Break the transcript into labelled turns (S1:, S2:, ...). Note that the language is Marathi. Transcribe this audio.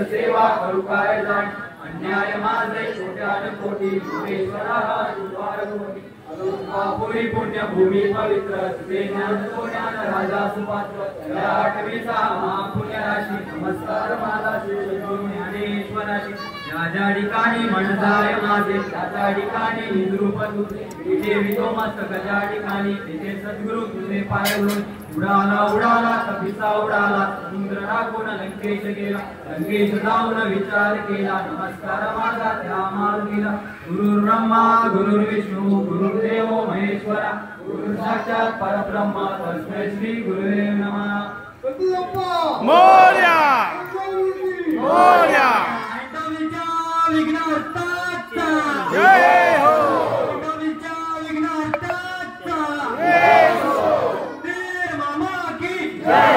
S1: सेवा करू काय जाण अन्याय माझे कोट्यान कोटी भुवनेश्वरा पुरी पुण्य भूमी पवित्र ज्ञान ज्ञान राजा सुपात्र आठवीचा महापुण्य राशी नमस्कार माझा श्री ज्ञानेश्वराशी ज्या ठिकाणी म्हणजाय माझे त्या ठिकाणी निद्रूप तुझे तिथे वितो मस्तक ज्या ठिकाणी तिथे सद्गुरु तुझे पाय उडाला उडाला कपिसा उडाला समुद्र राखून लंकेश गेला लंकेश जाऊन विचार केला नमस्कार माझा त्या मार्गीला गुरुर्ब्रह्मा गुरुर्विष्णू गुरुर्देव महेश्वरा गुरु साक्षात परब्रह्म तस्मै श्री गुरुवे नमः
S2: मोरया मोरया जय हो
S1: जय